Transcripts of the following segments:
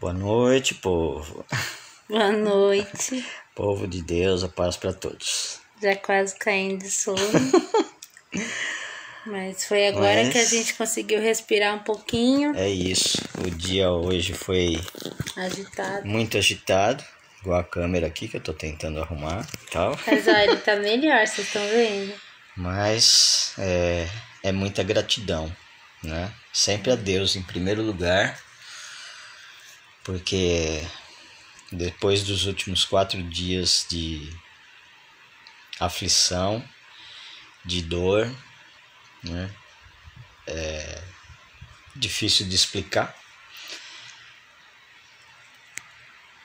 Boa noite, povo. Boa noite. Povo de Deus, a paz para todos. Já quase caindo de sono. Mas foi agora que a gente conseguiu respirar um pouquinho. É isso. O dia hoje foi Agitado. muito agitado. Igual a câmera aqui que eu tô tentando arrumar e tal. Mas olha, ele tá melhor, vocês estão vendo? Mas é muita gratidão, né? Sempre a Deus em primeiro lugar. Porque depois dos últimos 4 dias de aflição, de dor, né? É difícil de explicar.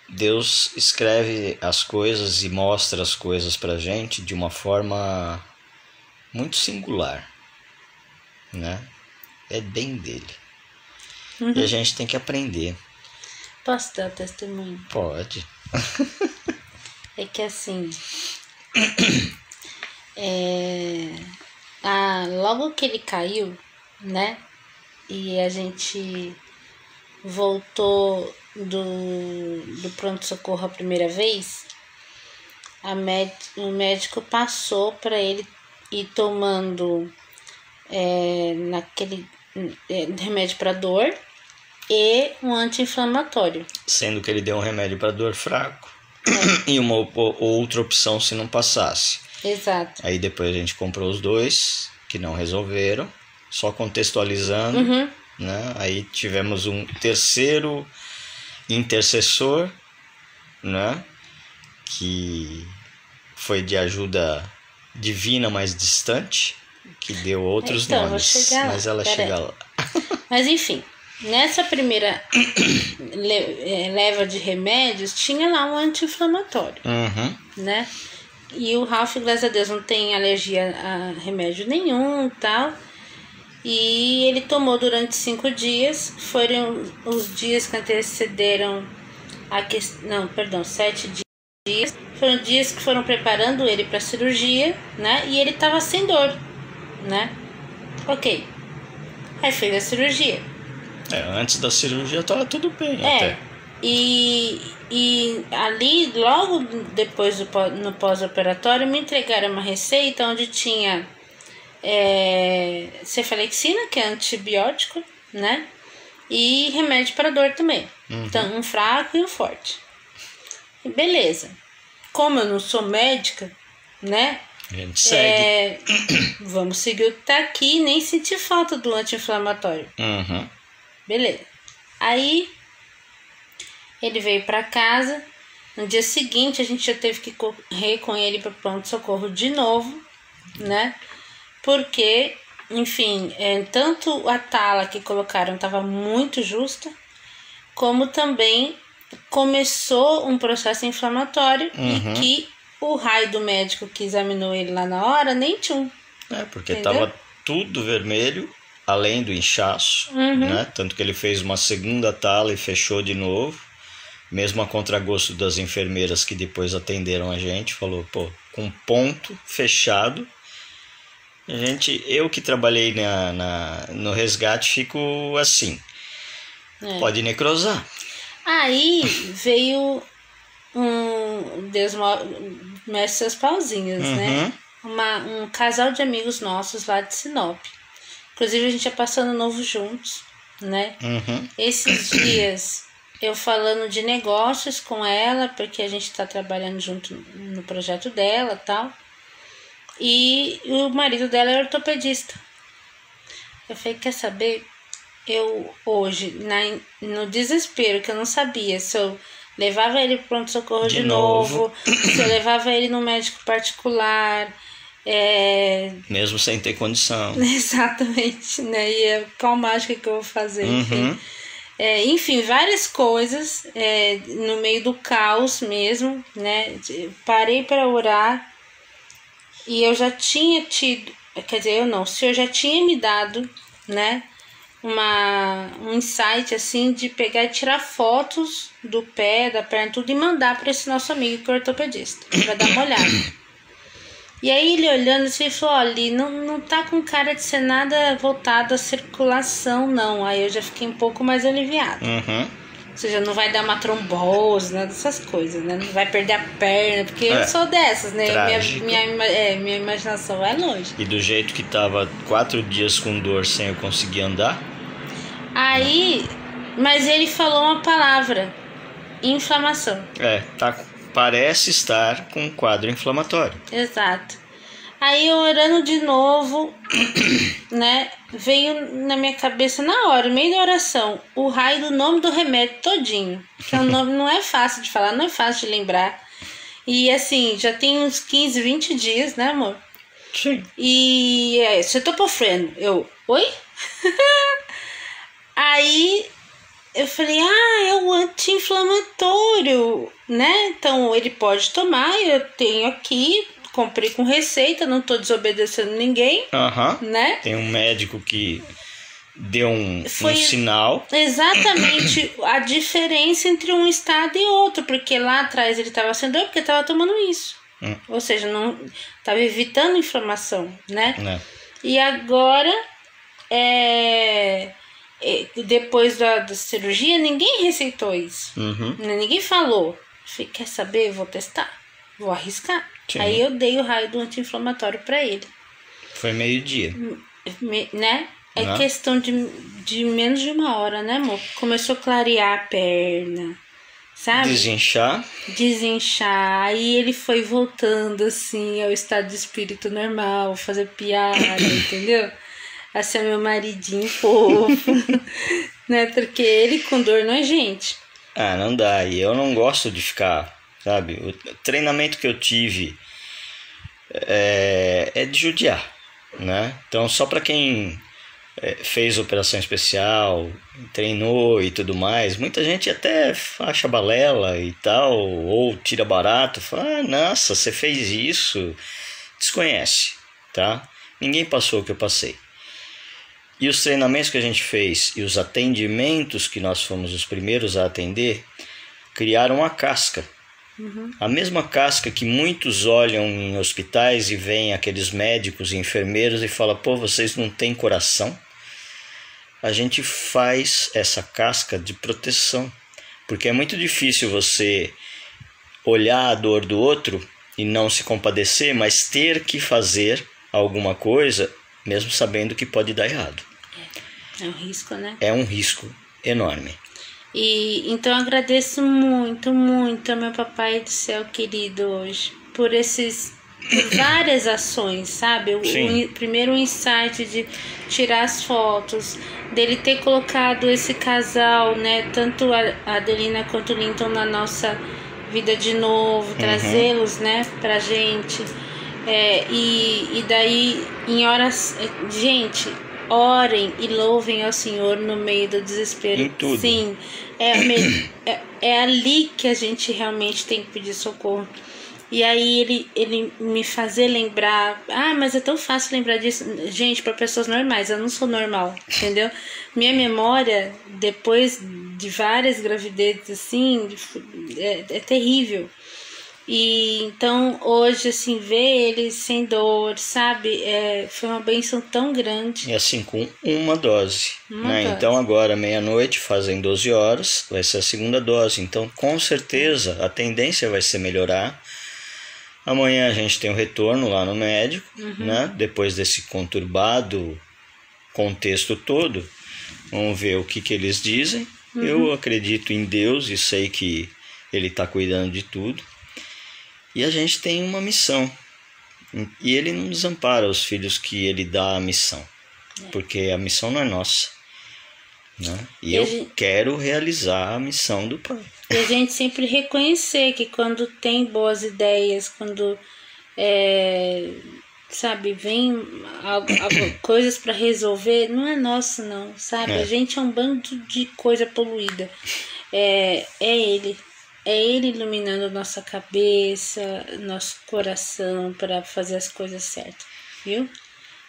Deus escreve as coisas e mostra as coisas pra gente de uma forma muito singular, né? É bem dele. E a gente tem que aprender. Posso dar testemunho? Pode. É que assim, logo que ele caiu, né? E a gente voltou do pronto-socorro a primeira vez, o médico passou para ele ir tomando remédio para dor e um anti-inflamatório. Sendo que ele deu um remédio para dor fraco e uma outra opção se não passasse. Exato. Aí depois a gente comprou os dois, que não resolveram, só contextualizando, né? Aí tivemos um terceiro intercessor, né? Que foi de ajuda divina, mais distante, que deu outros nomes, mas ela chega lá. Mas enfim, nessa primeira leva de remédios, tinha lá um anti-inflamatório, né? E o Ralph, graças a Deus, não tem alergia a remédio nenhum e tal. E ele tomou durante 5 dias. Foram os dias que antecederam 7 dias. Foram dias que foram preparando ele para a cirurgia, né? E ele tava sem dor, né? Ok. Aí fez a cirurgia. Antes da cirurgia tava tudo bem até. E ali, logo depois no pós-operatório, me entregaram uma receita onde tinha cefalexina, que é antibiótico, né? E remédio para dor também. Então, um fraco e um forte. E beleza. Como eu não sou médica, né? A gente segue. Vamos seguir o que tá aqui, nem sentir falta do anti-inflamatório. Beleza. Aí ele veio para casa. No dia seguinte a gente já teve que correr com ele para pronto-socorro de novo, né? Porque, enfim, tanto a tala que colocaram estava muito justa, como também começou um processo inflamatório e que o raio do médico que examinou ele lá na hora nem tinha. Porque estava tudo vermelho, além do inchaço, né? Tanto que ele fez uma segunda tala e fechou de novo, mesmo a contragosto das enfermeiras que depois atenderam a gente, falou, com ponto fechado. Eu que trabalhei no resgate fico assim, pode necrosar. Aí veio Deus mexe seus pauzinhos, né? Um casal de amigos nossos lá de Sinop. Inclusive a gente ia passando novo juntos, né? Esses dias eu falando de negócios com ela, porque a gente tá trabalhando junto no projeto dela e tal. E o marido dela é ortopedista. Eu falei, quer saber? Eu hoje, no desespero, que eu não sabia se eu levava ele pro pronto-socorro de novo, se eu levava ele no médico particular. Mesmo sem ter condição. Exatamente, né? E qual mágica que eu vou fazer? Enfim, várias coisas no meio do caos mesmo, né? Parei para orar. E eu já tinha tido, quer dizer, o senhor já tinha me dado, né, um insight, assim, de pegar e tirar fotos do pé, da perna, tudo, e mandar para esse nosso amigo que é ortopedista, para dar uma olhada. E aí ele olhando assim, falou, olha, não tá com cara de ser nada voltado à circulação, não. Aí eu já fiquei um pouco mais aliviada. seja, não vai dar uma trombose, nada dessas coisas, né? Não vai perder a perna, porque eu sou dessas, né? Minha imaginação vai longe. E do jeito que tava 4 dias com dor sem eu conseguir andar? Aí, mas ele falou uma palavra, inflamação. Parece estar com um quadro inflamatório. Exato. Aí, eu orando de novo, né, veio na minha cabeça na hora, no meio da oração, o raio do nome do remédio todinho. Que é um nome não é fácil de falar, não é fácil de lembrar. E assim, já tem uns 15, 20 dias, né, amor? Sim. E cetopofreno. Eu, oi? Aí eu falei, é o anti-inflamatório, né? Então ele pode tomar, eu tenho aqui, comprei com receita, não tô desobedecendo ninguém, né? Tem um médico que deu um sinal. Exatamente a diferença entre um estado e outro, porque lá atrás ele estava sendo porque estava tomando isso. Ou seja, não estava evitando inflamação, né? E agora, depois da cirurgia, ninguém receitou isso. Ninguém falou. Falei, quer saber? Vou testar. Vou arriscar. Sim. Aí eu dei o raio do anti-inflamatório para ele. Foi meio-dia. Né? É questão de menos de 1 hora, né, amor? Começou a clarear a perna, sabe? Desinchar. Aí ele foi voltando, assim, ao estado de espírito normal, fazer piada, entendeu? A ser meu maridinho fofo, né? Porque ele com dor não é gente. Não dá. E eu não gosto de ficar, sabe? O treinamento que eu tive é de judiar, né? Então, só para quem fez operação especial, treinou e tudo mais, muita gente até acha balela e tal, ou tira barato, fala, nossa, você fez isso, desconhece, tá? Ninguém passou o que eu passei. E os treinamentos que a gente fez e os atendimentos que nós fomos os primeiros a atender, criaram uma casca. A mesma casca que muitos olham em hospitais e veem aqueles médicos e enfermeiros e falam, pô, vocês não têm coração? A gente faz essa casca de proteção, porque é muito difícil você olhar a dor do outro e não se compadecer, mas ter que fazer alguma coisa, mesmo sabendo que pode dar errado. É um risco, né? É um risco enorme. E então eu agradeço muito, muito ao meu papai do céu querido hoje, por várias ações, sabe? Primeiro o insight de tirar as fotos, dele ter colocado esse casal, né? Tanto a Adelina quanto o Linton na nossa vida de novo, trazê-los, né? Pra gente. E daí, em horas... Gente, orem e louvem ao Senhor no meio do desespero. Em tudo. Sim, é ali que a gente realmente tem que pedir socorro. E aí ele me fazer lembrar, mas é tão fácil lembrar disso. Gente, para pessoas normais, eu não sou normal, entendeu? Minha memória, depois de várias gravidezes, assim, é terrível. E então hoje, assim, ver ele sem dor, sabe? Foi uma bênção tão grande. E assim, com uma dose. Então agora, meia-noite, fazem 12 horas, vai ser a segunda dose. Então, com certeza, a tendência vai ser melhorar. Amanhã a gente tem o retorno lá no médico, né? Depois desse conturbado contexto todo. Vamos ver o que eles dizem. Eu acredito em Deus e sei que Ele está cuidando de tudo. E a gente tem uma missão. E Ele não desampara os filhos que Ele dá a missão. Porque a missão não é nossa. Né? E eu quero realizar a missão do Pai. E a gente sempre reconhecer que quando tem boas ideias, quando sabe, vem coisas para resolver, não é nosso não, sabe? A gente é um bando de coisa poluída. É Ele iluminando nossa cabeça, nosso coração para fazer as coisas certas, viu?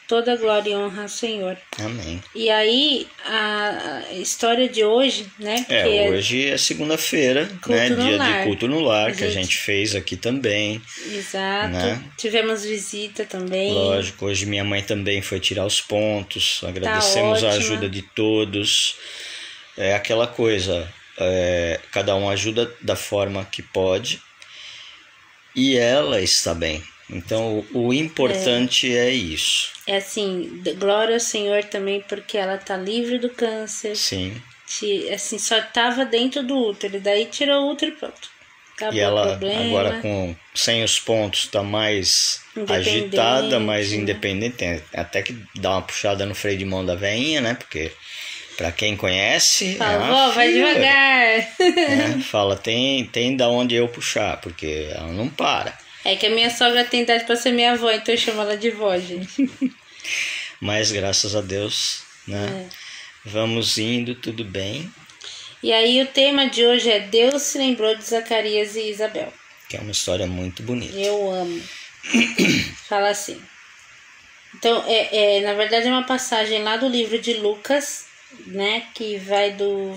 Toda glória e honra ao Senhor. Amém. E aí, a história de hoje, né? Hoje é segunda-feira, né? Dia de culto no lar, que a gente fez aqui também. Exato. Né? Tivemos visita também. Lógico, hoje minha mãe também foi tirar os pontos. Agradecemos a ajuda de todos. É aquela coisa, cada um ajuda da forma que pode e ela está bem. Então o importante é isso. É assim, glória ao Senhor também, porque ela está livre do câncer. Sim. Assim, só estava dentro do útero, daí tirou o útero e pronto. Acabou e ela o problema. agora sem os pontos está mais agitada, mais independente, tem até que dá uma puxada no freio de mão da veinha, né? Porque para quem conhece, fala, vai devagar. Fala, tem da onde eu puxar, porque ela não para. É que a minha sogra tem idade para ser minha avó, então eu chamo ela de vó, gente. Mas graças a Deus, né? Vamos indo, tudo bem. E aí o tema de hoje é Deus se lembrou de Zacarias e Isabel. Que é uma história muito bonita. Eu amo. Fala assim. Então, na verdade é uma passagem lá do livro de Lucas, né? Que vai do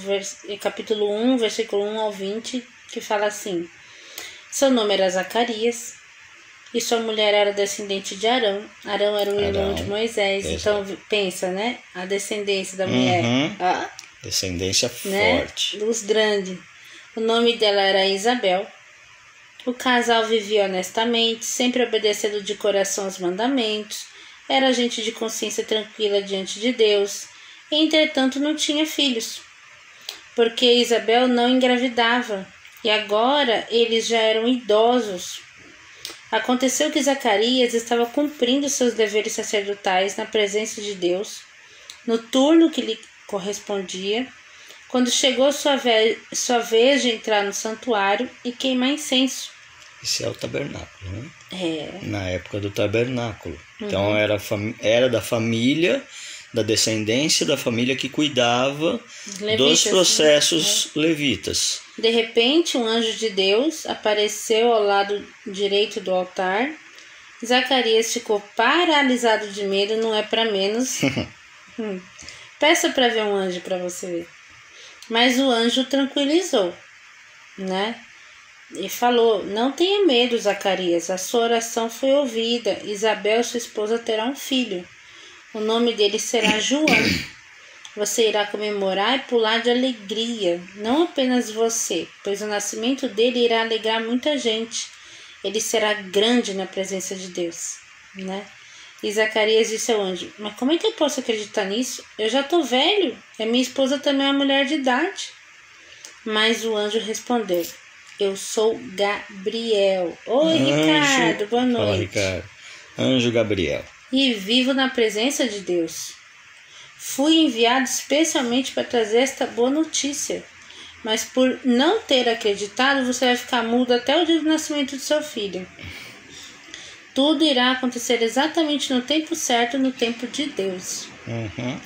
capítulo 1, versículo 1 ao 20, que fala assim. Seu nome era Zacarias e sua mulher era descendente de Arão. Arão era o irmão de Moisés. Então, pensa, né? A descendência da mulher. Descendência forte. Luz grande. O nome dela era Isabel. O casal vivia honestamente, sempre obedecendo de coração os mandamentos. Era gente de consciência tranquila diante de Deus. E, entretanto, não tinha filhos, porque Isabel não engravidava. E agora eles já eram idosos. Aconteceu que Zacarias estava cumprindo seus deveres sacerdotais na presença de Deus, no turno que lhe correspondia, quando chegou sua vez de entrar no santuário e queimar incenso. Esse é o tabernáculo, né? Na época do tabernáculo. Então era da família, da descendência da família que cuidava dos processos levitas. De repente, um anjo de Deus apareceu ao lado direito do altar. Zacarias ficou paralisado de medo, não é para menos. Peça para ver um anjo para você ver. Mas o anjo tranquilizou, né? E falou, não tenha medo, Zacarias, a sua oração foi ouvida. Isabel, sua esposa, terá um filho. O nome dele será João. Você irá comemorar e pular de alegria, não apenas você, pois o nascimento dele irá alegrar muita gente. Ele será grande na presença de Deus, né? E Zacarias disse ao anjo, mas como é que eu posso acreditar nisso? Eu já estou velho, e a minha esposa também é uma mulher de idade. Mas o anjo respondeu, eu sou Gabriel. Oi, Ricardo, boa noite. Fala, Ricardo. Anjo Gabriel. E vivo na presença de Deus. Fui enviado especialmente para trazer esta boa notícia. Mas por não ter acreditado, você vai ficar mudo até o dia do nascimento do seu filho. Tudo irá acontecer exatamente no tempo certo, no tempo de Deus.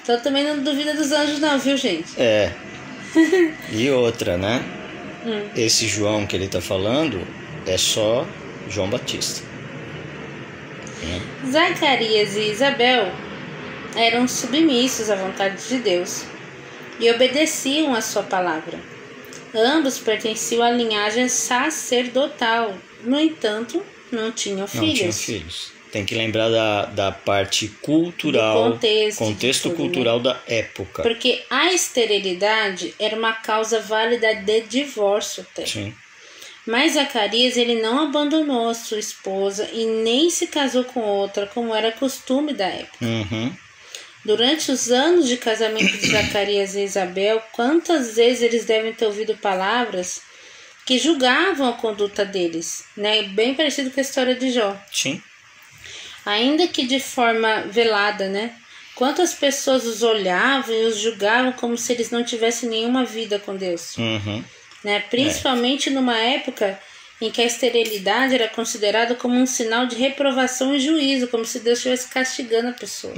Então também não duvida dos anjos não, viu, gente? E outra, né? Esse João que ele está falando é só João Batista. Zacarias e Isabel eram submissos à vontade de Deus e obedeciam à sua palavra. Ambos pertenciam à linhagem sacerdotal, no entanto, não tinham filhos. Tem que lembrar da parte cultural, do contexto cultural da época. Porque a esterilidade era uma causa válida de divórcio até. Sim. Mas Zacarias, ele não abandonou a sua esposa e nem se casou com outra, como era costume da época. Durante os anos de casamento de Zacarias e Isabel, quantas vezes eles devem ter ouvido palavras que julgavam a conduta deles, né? Bem parecido com a história de Jó. Sim. Ainda que de forma velada, né? Quantas pessoas os olhavam e os julgavam como se eles não tivessem nenhuma vida com Deus. Né? Principalmente numa época em que a esterilidade era considerada como um sinal de reprovação e juízo, como se Deus estivesse castigando a pessoa.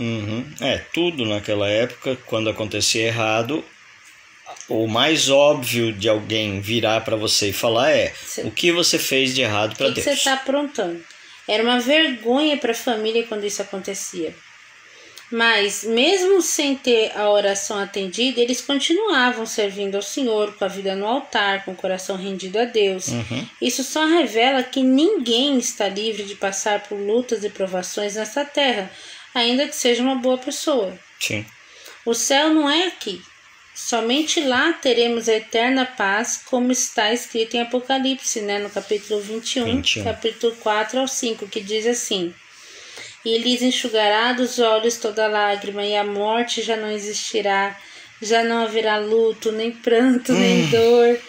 Tudo naquela época, quando acontecia errado, o mais óbvio de alguém virar para você e falar o que você fez de errado para Deus. O que você está aprontando? Era uma vergonha para a família quando isso acontecia. Mas, mesmo sem ter a oração atendida, eles continuavam servindo ao Senhor, com a vida no altar, com o coração rendido a Deus. Isso só revela que ninguém está livre de passar por lutas e provações nessa terra, ainda que seja uma boa pessoa. Sim. O céu não é aqui. Somente lá teremos a eterna paz, como está escrito em Apocalipse, né? No capítulo 21. Capítulo 4 ao 5, que diz assim: E lhes enxugará dos olhos toda lágrima, e a morte já não existirá, já não haverá luto, nem pranto, nem dor,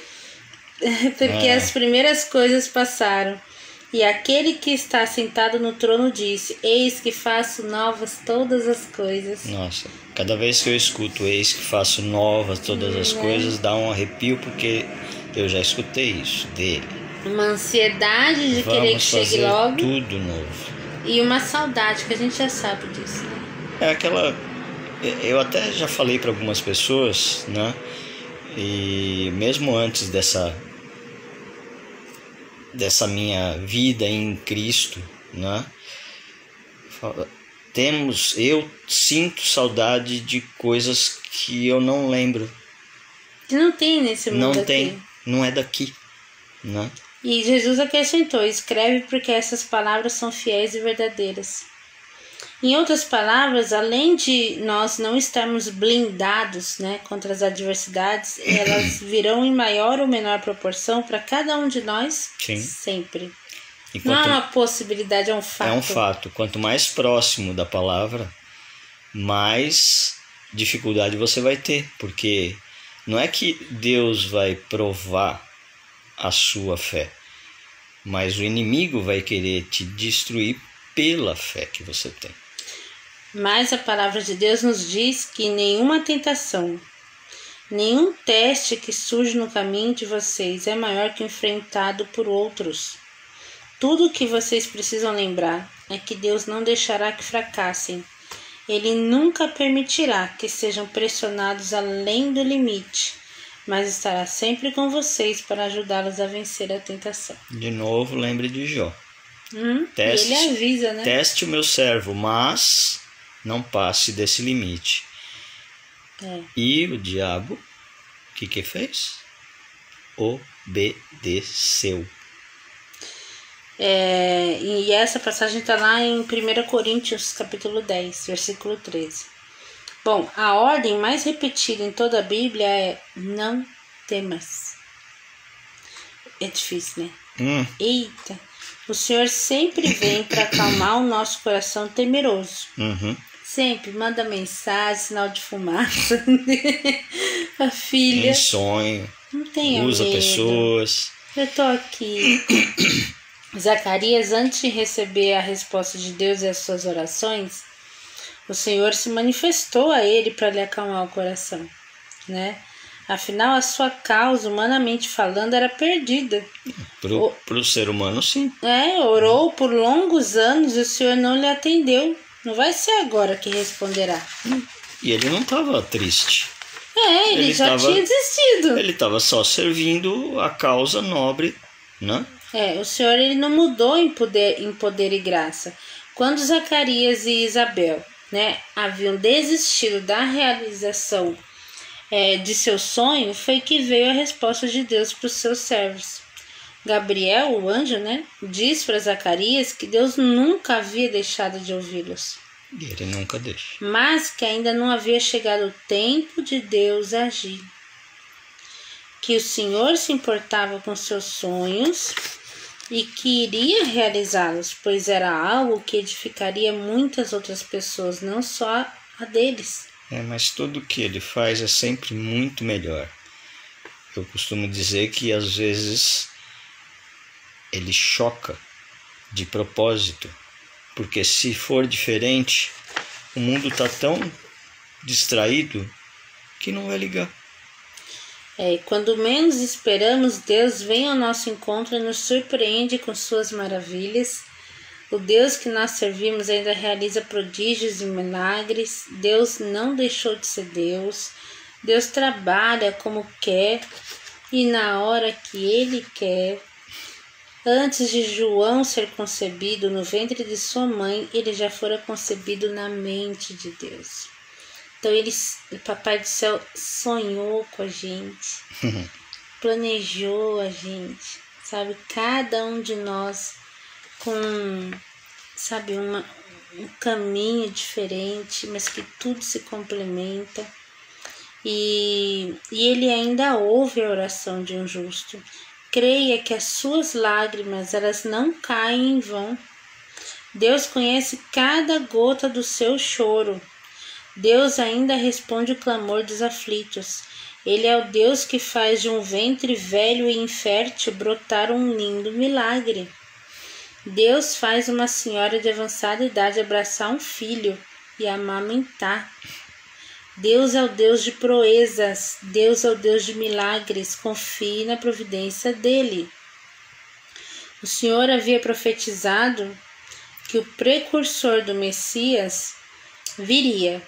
porque as primeiras coisas passaram. E aquele que está sentado no trono disse: Eis que faço novas todas as coisas. Nossa, cada vez que eu escuto eis que faço novas todas as coisas, dá um arrepio, porque eu já escutei isso dele. Uma ansiedade de querer que chegue logo. Tudo novo. E uma saudade, que a gente já sabe disso, né? É aquela... Eu até já falei para algumas pessoas, né? E mesmo antes dessa minha vida em Cristo, né? Eu sinto saudade de coisas que eu não lembro. Que não tem nesse mundo. Não tem, aqui. Não é daqui, né? E Jesus acrescentou: escreve porque essas palavras são fiéis e verdadeiras. Em outras palavras, além de nós não estarmos blindados, né, contra as adversidades, elas virão em maior ou menor proporção para cada um de nós. Sim. Sempre. Não é uma possibilidade, é um fato. É um fato. Quanto mais próximo da palavra, mais dificuldade você vai ter. Porque não é que Deus vai provar a sua fé, mas o inimigo vai querer te destruir pela fé que você tem. Mas a palavra de Deus nos diz que nenhuma tentação, nenhum teste que surge no caminho de vocês é maior que o enfrentado por outros. Tudo o que vocês precisam lembrar é que Deus não deixará que fracassem. Ele nunca permitirá que sejam pressionados além do limite, mas estará sempre com vocês para ajudá-los a vencer a tentação. De novo, lembre de Jó. Ele avisa, né? Teste o meu servo, mas não passe desse limite. E o diabo, o que fez? Obedeceu. E essa passagem está lá em 1 Coríntios, capítulo 10, versículo 13. Bom, a ordem mais repetida em toda a Bíblia é: não temas. É difícil, né? Eita! O Senhor sempre vem para acalmar o nosso coração temeroso. Sempre manda mensagem, sinal de fumaça. A filha. Em sonho. Não tenha usa medo. Pessoas. Eu tô aqui. Zacarias, antes de receber a resposta de Deus e as suas orações, o Senhor se manifestou a ele para lhe acalmar o coração, né? Afinal, a sua causa, humanamente falando, era perdida. Pro ser humano, sim. Orou por longos anos e o Senhor não lhe atendeu. Não vai ser agora que responderá. E ele não estava triste. Ele já tinha desistido. Ele estava só servindo a causa nobre, né? O Senhor ele não mudou em poder e graça. Quando Zacarias e Isabel, né, haviam desistido da realização de seu sonho, foi que veio a resposta de Deus para os seus servos. Gabriel, o anjo, né, diz para Zacarias que Deus nunca havia deixado de ouvi-los. E ele nunca deixa. Mas que ainda não havia chegado o tempo de Deus agir. Que o Senhor se importava com seus sonhos e que iria realizá-los, pois era algo que edificaria muitas outras pessoas, não só a deles. Mas tudo que ele faz é sempre muito melhor. Eu costumo dizer que às vezes ele choca de propósito, porque se for diferente, o mundo está tão distraído que não vai ligar. Quando menos esperamos, Deus vem ao nosso encontro e nos surpreende com suas maravilhas. O Deus que nós servimos ainda realiza prodígios e milagres. Deus não deixou de ser Deus. Deus trabalha como quer e na hora que Ele quer. Antes de João ser concebido no ventre de sua mãe, ele já fora concebido na mente de Deus. Então o Papai do Céu sonhou com a gente, planejou a gente, sabe? Cada um de nós com, sabe, um caminho diferente, mas que tudo se complementa. e ele ainda ouve a oração de um justo. Creia que as suas lágrimas, elas não caem em vão. Deus conhece cada gota do seu choro. Deus ainda responde o clamor dos aflitos. Ele é o Deus que faz de um ventre velho e infértil brotar um lindo milagre. Deus faz uma senhora de avançada idade abraçar um filho e amamentar. Deus é o Deus de proezas. Deus é o Deus de milagres. Confie na providência dele. O Senhor havia profetizado que o precursor do Messias viria,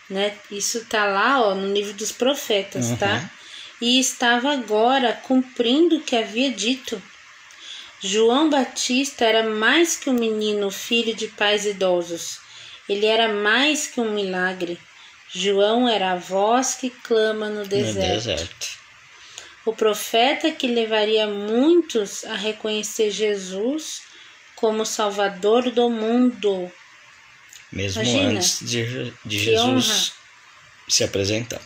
né? Isso está lá, no livro dos profetas, tá? E estava agora cumprindo o que havia dito. João Batista era mais que um menino, filho de pais idosos. Ele era mais que um milagre. João era a voz que clama no deserto. O profeta que levaria muitos a reconhecer Jesus como Salvador do mundo. Mesmo antes de Jesus se apresentar.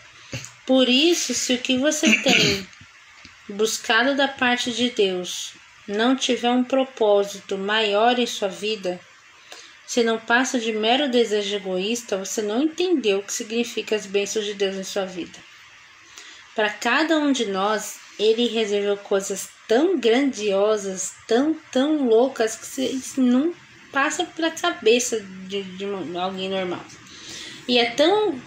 Por isso, se o que você tem buscado da parte de Deus não tiver um propósito maior em sua vida, se não passa de mero desejo egoísta, você não entendeu o que significa as bênçãos de Deus em sua vida. Para cada um de nós, Ele reservou coisas tão grandiosas, tão loucas, que não passa pela cabeça de alguém normal. E é tão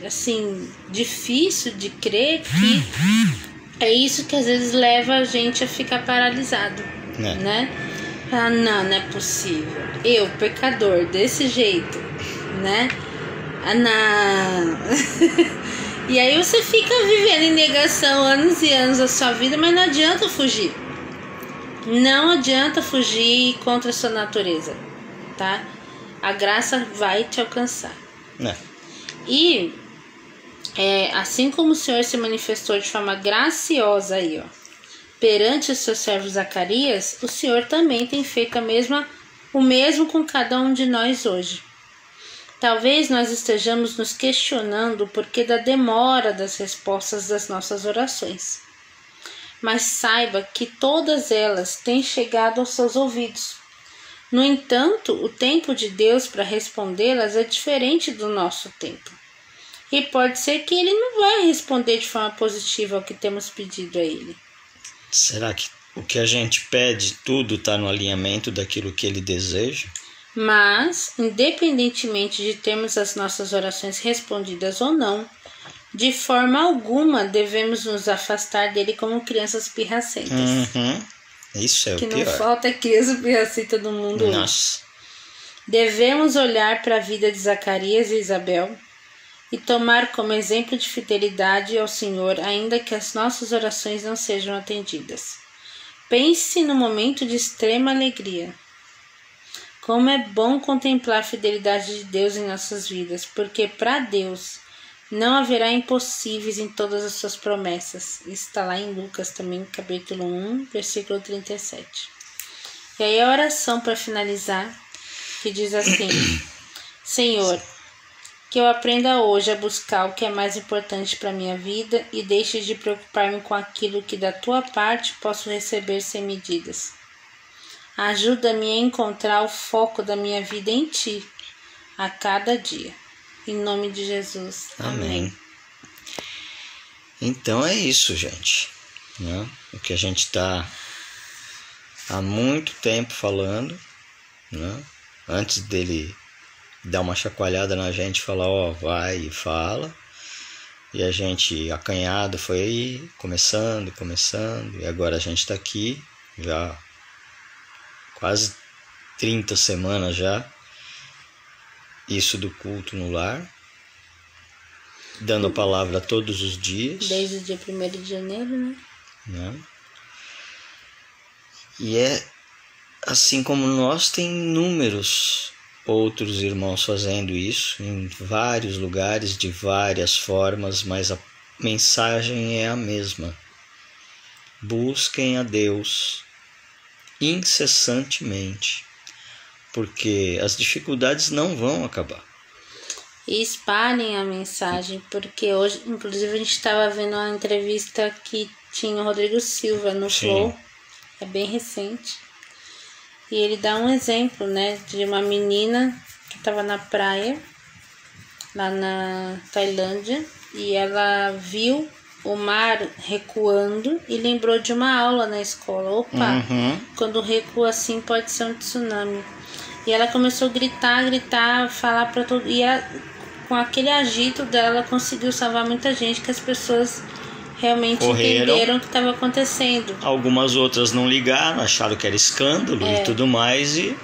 assim, difícil de crer que é isso que às vezes leva a gente a ficar paralisado, né? Ah, não é possível. Eu, pecador, desse jeito, né? Ah, não. E aí você fica vivendo em negação anos e anos da sua vida, mas não adianta fugir. Não adianta fugir contra a sua natureza, tá? A graça vai te alcançar. E assim como o Senhor se manifestou de forma graciosa aí, ó, perante o seu servo Zacarias, o Senhor também tem feito o mesmo com cada um de nós hoje. Talvez nós estejamos nos questionando o porquê da demora das respostas das nossas orações. Mas saiba que todas elas têm chegado aos seus ouvidos. No entanto, o tempo de Deus para respondê-las é diferente do nosso tempo. E pode ser que Ele não vai responder de forma positiva ao que temos pedido a Ele. Será que o que a gente pede tudo está no alinhamento daquilo que Ele deseja? Mas, independentemente de termos as nossas orações respondidas ou não, de forma alguma devemos nos afastar dele como crianças pirracentas. Isso é o pior. Que não falta criança pirracenta no mundo hoje. Devemos olhar para a vida de Zacarias e Isabel e tomar como exemplo de fidelidade ao Senhor, ainda que as nossas orações não sejam atendidas. Pense no momento de extrema alegria. Como é bom contemplar a fidelidade de Deus em nossas vidas, porque para Deus não haverá impossíveis em todas as suas promessas. Isso está lá em Lucas também, capítulo 1, versículo 37. E aí a oração para finalizar, que diz assim: Senhor, que eu aprenda hoje a buscar o que é mais importante para a minha vida e deixe de preocupar-me com aquilo que da tua parte posso receber sem medidas. Ajuda-me a encontrar o foco da minha vida em ti, a cada dia. Em nome de Jesus. Amém. Então é isso, gente. Né? O que a gente está há muito tempo falando, né? Antes dele dar uma chacoalhada na gente, falar, ó, vai e fala. E a gente, acanhado, foi aí, começando. E agora a gente está aqui, já quase 30 semanas já. Isso do culto no lar, dando a palavra todos os dias. Desde o dia 1º de janeiro, né? E é assim como nós, tem inúmeros outros irmãos fazendo isso, em vários lugares, de várias formas, mas a mensagem é a mesma. Busquem a Deus incessantemente, porque as dificuldades não vão acabar. e espalhem a mensagem, porque hoje, inclusive, a gente estava vendo uma entrevista que tinha o Rodrigo Silva no Flow, é bem recente, e ele dá um exemplo, né, de uma menina que estava na praia, lá na Tailândia, e ela viu o mar recuando e lembrou de uma aula na escola. Opa, quando recua assim pode ser um tsunami. E ela começou a gritar, falar para todo. E ela, com aquele agito dela, conseguiu salvar muita gente, que as pessoas realmente entenderam o que estava acontecendo. Algumas outras não ligaram, acharam que era escândalo e tudo mais, e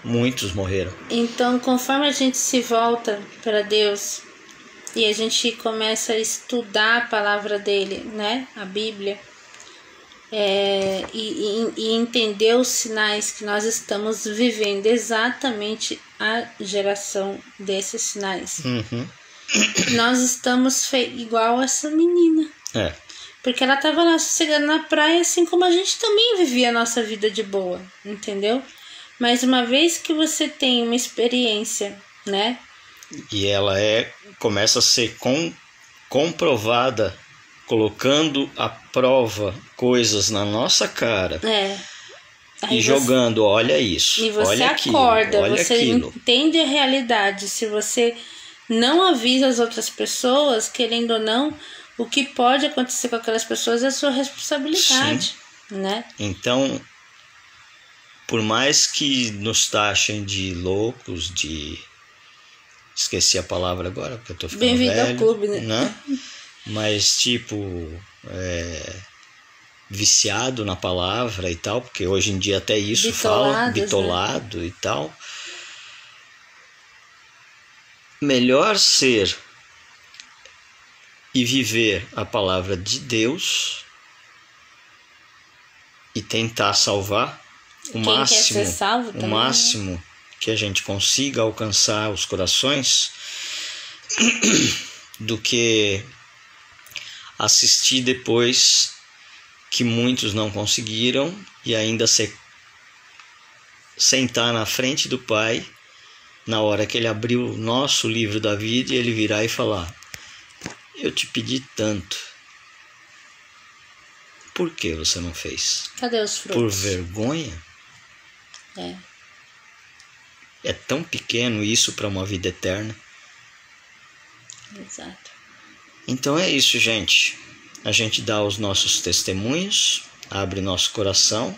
muitos morreram. Então, conforme a gente se volta para Deus e a gente começa a estudar a palavra dele, né, a Bíblia, e entender os sinais que nós estamos vivendo, exatamente a geração desses sinais. Nós estamos igual essa menina. Porque ela estava lá sossegando na praia, assim como a gente também vivia a nossa vida de boa, entendeu? Mas uma vez que você tem uma experiência, né? E ela começa a ser comprovada, colocando à prova coisas na nossa cara. E jogando, olha isso, e você olha acorda, aquilo, você entende a realidade. Se você não avisa as outras pessoas, querendo ou não, o que pode acontecer com aquelas pessoas é a sua responsabilidade, né? Então, por mais que nos taxem de loucos, esqueci a palavra agora, porque eu tô ficando Bem-vindo velho, ao clube, né? Mas tipo, viciado na palavra e tal, porque hoje em dia até isso fala, bitolado, né? E tal. Melhor ser e viver a palavra de Deus e tentar salvar o máximo que a gente consiga alcançar os corações, do que assistir depois que muitos não conseguiram e ainda sentar na frente do Pai na hora que ele abriu o nosso livro da vida e ele virar e falar: eu te pedi tanto, por que você não fez? Cadê os frutos? Por vergonha? É tão pequeno isso para uma vida eterna. Exato. Então é isso, gente. A gente dá os nossos testemunhos, abre nosso coração,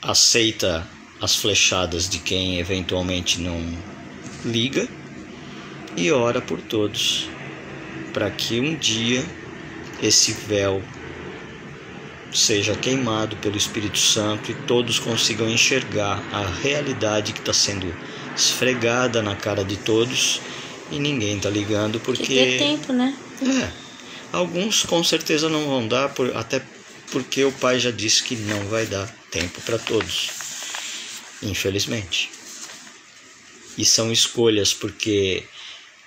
aceita as flechadas de quem eventualmente não liga e ora por todos, para que um dia esse véu seja queimado pelo Espírito Santo e todos consigam enxergar a realidade que está sendo esfregada na cara de todos e ninguém está ligando, porque... Que ter tempo, né? Alguns com certeza não vão dar, até porque o Pai já disse que não vai dar tempo para todos, infelizmente. E são escolhas, porque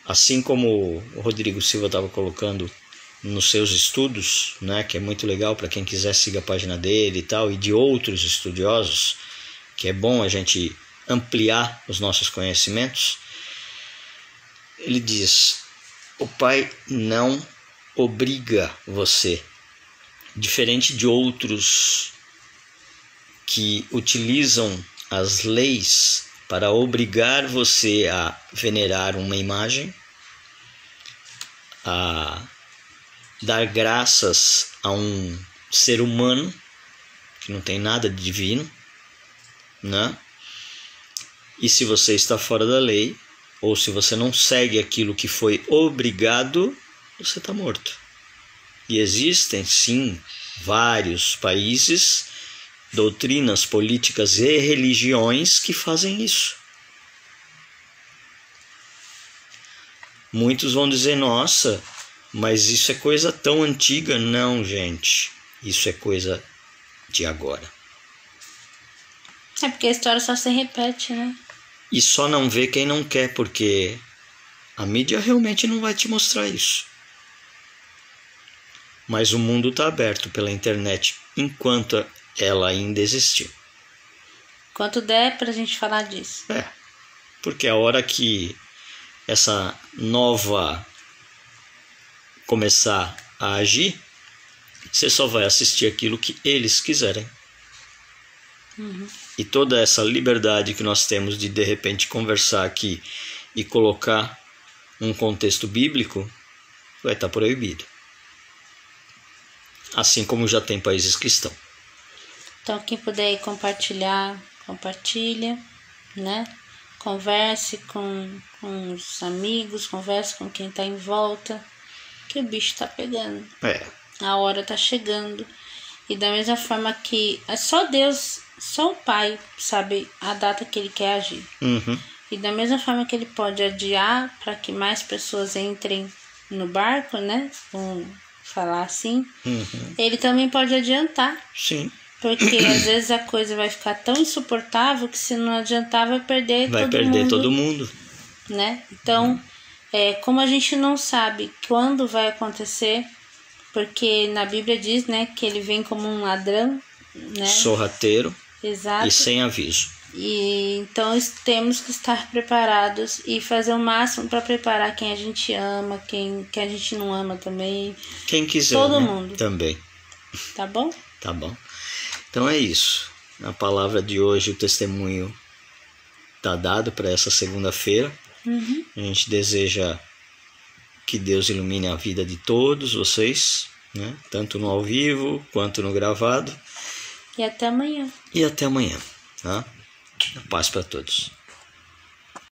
assim como o Rodrigo Silva estava colocando nos seus estudos, né, que é muito legal para quem quiser, siga a página dele e tal, e de outros estudiosos, que é bom a gente ampliar os nossos conhecimentos. Ele diz: o Pai não obriga você, diferente de outros que utilizam as leis para obrigar você a venerar uma imagem, a dar graças a um ser humano que não tem nada de divino, né? E se você está fora da lei, ou se você não segue aquilo que foi obrigado, você está morto. E existem sim vários países, doutrinas políticas e religiões que fazem isso. Muitos vão dizer: nossa, mas isso é coisa tão antiga. Não, gente, isso é coisa de agora. É porque a história só se repete, né? E só não vê quem não quer, porque a mídia realmente não vai te mostrar isso. Mas o mundo está aberto pela internet enquanto ela ainda existir. Quanto der pra gente falar disso. Porque a hora que essa nova começar a agir, você só vai assistir aquilo que eles quiserem. E toda essa liberdade que nós temos de repente conversar aqui e colocar um contexto bíblico vai estar proibido. Assim como já tem países cristãos. Então quem puder compartilhar, compartilha, né? Converse com os amigos, converse com quem está em volta, que o bicho está pegando. A hora está chegando. E da mesma forma que só Deus, só o Pai sabe a data que Ele quer agir. E da mesma forma que Ele pode adiar para que mais pessoas entrem no barco, né? Vamos falar assim. Ele também pode adiantar. Sim. Porque às vezes a coisa vai ficar tão insuportável que se não adiantar vai perder todo mundo. Né? Então, como a gente não sabe quando vai acontecer, porque na Bíblia diz, né, que ele vem como um ladrão, né? Sorrateiro. Exato. E sem aviso. E então temos que estar preparados e fazer o máximo para preparar quem a gente ama, quem a gente não ama também. Quem quiser, todo né? mundo. Também. Tá bom? Tá bom. Então é isso. Na palavra de hoje o testemunho tá dado para essa segunda-feira. A gente deseja que Deus ilumine a vida de todos vocês, né? Tanto no ao vivo quanto no gravado. E até amanhã. Tá? Paz para todos.